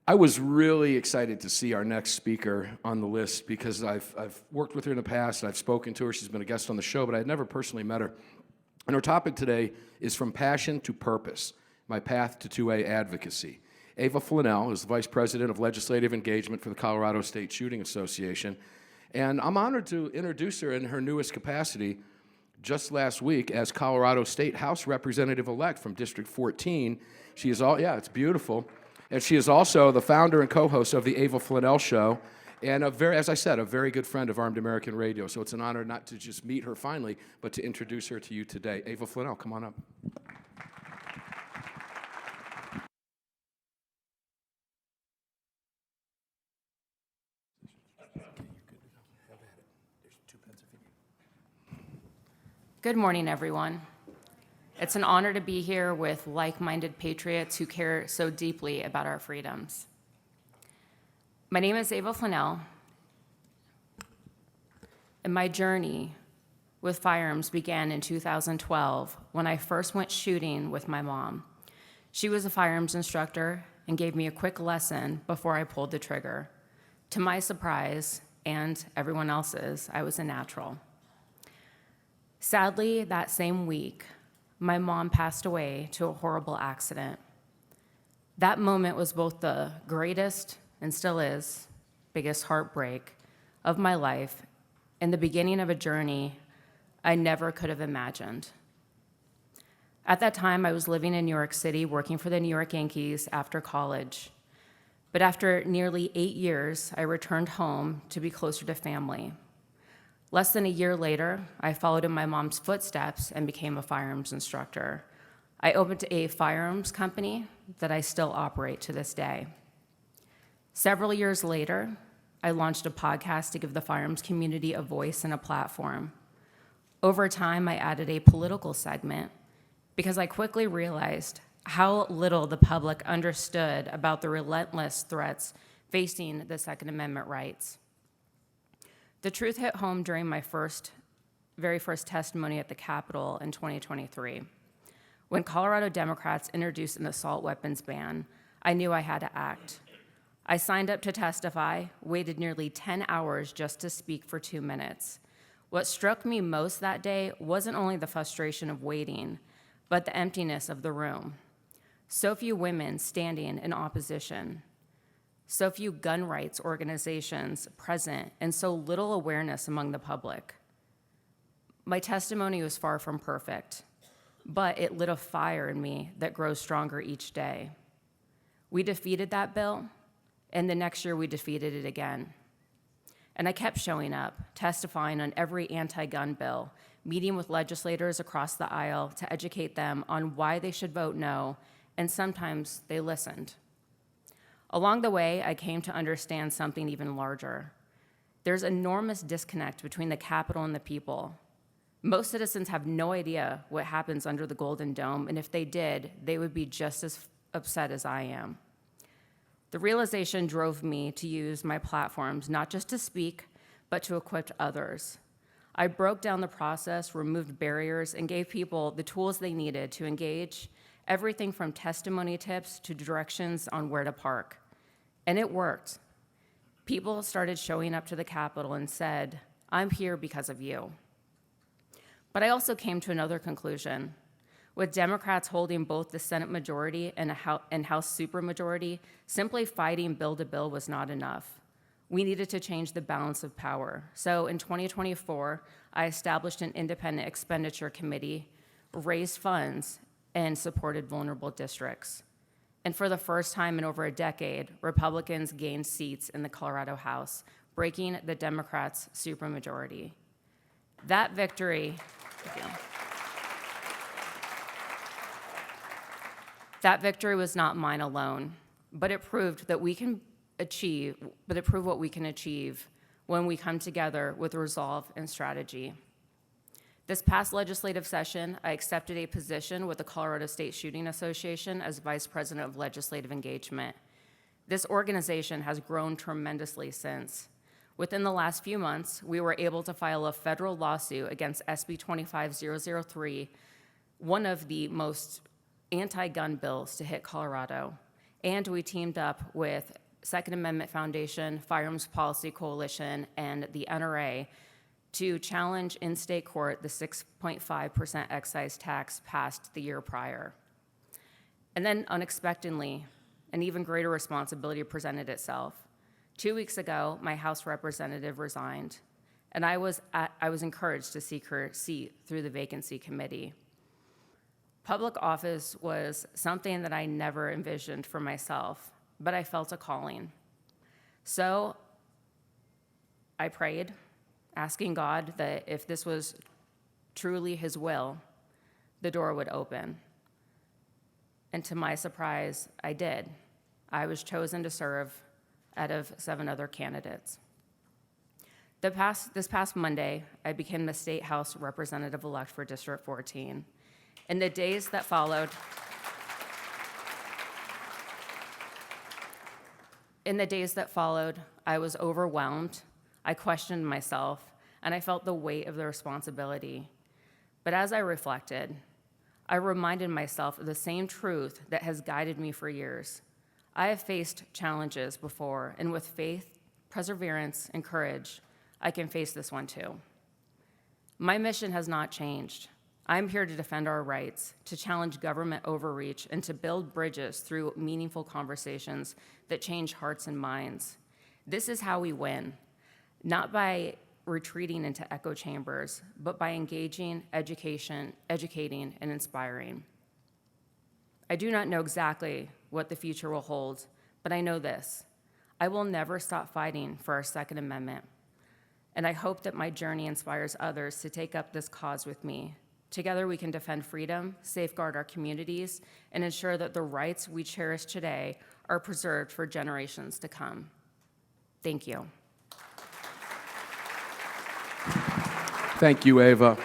I was really excited to see our next speaker on the list because I've worked with her in the past. I've spoken to her. She's been a guest on the show, but I had never personally met her. And our topic today is From Passion to Purpose, My Path to 2A Advocacy. Ava Flanell is the Vice President of Legislative Engagement for the Colorado State Shooting Association. And I'm honored to introduce her in her newest capacity just last week as Colorado State House Representative-elect from District 14. She is it's beautiful. And she is also the founder and co-host of the Ava Flanell Show, and as I said, a very good friend of Armed American Radio. So it's an honor not to just meet her finally, but to introduce her to you today. Ava Flanell, come on up. Good morning, everyone. It's an honor to be here with like-minded patriots who care so deeply about our freedoms. My name is Ava Flanell, and my journey with firearms began in 2012 when I first went shooting with my mom. She was a firearms instructor and gave me a quick lesson before I pulled the trigger. To my surprise, and everyone else's, I was a natural. Sadly, that same week, my mom passed away to a horrible accident. That moment was both the greatest, and still is, biggest heartbreak of my life and the beginning of a journey I never could have imagined. At that time, I was living in New York City, working for the New York Yankees after college. But after nearly 8 years, I returned home to be closer to family. Less than a year later, I followed in my mom's footsteps and became a firearms instructor. I opened a firearms company that I still operate to this day. Several years later, I launched a podcast to give the firearms community a voice and a platform. Over time, I added a political segment because I quickly realized how little the public understood about the relentless threats facing the Second Amendment rights. The truth hit home during my very first testimony at the Capitol in 2023. When Colorado Democrats introduced an assault weapons ban, I knew I had to act. I signed up to testify, waited nearly 10 hours just to speak for 2 minutes. What struck me most that day wasn't only the frustration of waiting, but the emptiness of the room. So few women standing in opposition. So few gun rights organizations present, and so little awareness among the public. My testimony was far from perfect, but it lit a fire in me that grows stronger each day. We defeated that bill, and the next year we defeated it again. And I kept showing up, testifying on every anti-gun bill, meeting with legislators across the aisle to educate them on why they should vote no, and sometimes they listened. Along the way, I came to understand something even larger. There's enormous disconnect between the Capitol and the people. Most citizens have no idea what happens under the Golden Dome, and if they did, they would be just as upset as I am. The realization drove me to use my platforms not just to speak, but to equip others. I broke down the process, removed barriers, and gave people the tools they needed to engage, everything from testimony tips to directions on where to park. And it worked. People started showing up to the Capitol and said, "I'm here because of you." But I also came to another conclusion. With Democrats holding both the Senate majority and House supermajority, simply fighting bill to bill was not enough. We needed to change the balance of power. So in 2024, I established an independent expenditure committee, raised funds, and supported vulnerable districts. And for the first time in over a decade, Republicans gained seats in the Colorado House, breaking the Democrats' supermajority. That victory, was not mine alone, but it proved what we can achieve when we come together with resolve and strategy. This past legislative session, I accepted a position with the Colorado State Shooting Association as Vice President of Legislative Engagement. This organization has grown tremendously since. Within the last few months, we were able to file a federal lawsuit against SB 25003, one of the most anti-gun bills to hit Colorado. And we teamed up with Second Amendment Foundation, Firearms Policy Coalition, and the NRA to challenge in state court the 6.5% excise tax passed the year prior. And then unexpectedly, an even greater responsibility presented itself. 2 weeks ago, my House representative resigned, and I was encouraged to seek her seat through the vacancy committee. Public office was something that I never envisioned for myself, but I felt a calling. So I prayed, asking God that if this was truly His will, the door would open. And to my surprise, I did. I was chosen to serve out of 7 other candidates. This past Monday, I became the State House Representative-elect for District 14. In the days that followed, I was overwhelmed, I questioned myself, and I felt the weight of the responsibility. But as I reflected, I reminded myself of the same truth that has guided me for years. I have faced challenges before, and with faith, perseverance, and courage, I can face this one too. My mission has not changed. I'm here to defend our rights, to challenge government overreach, and to build bridges through meaningful conversations that change hearts and minds. This is how we win, not by retreating into echo chambers, but by engaging, educating, and inspiring. I do not know exactly what the future will hold, but I know this: I will never stop fighting for our Second Amendment. And I hope that my journey inspires others to take up this cause with me. Together we can defend freedom, safeguard our communities, and ensure that the rights we cherish today are preserved for generations to come. Thank you. Thank you, Ava.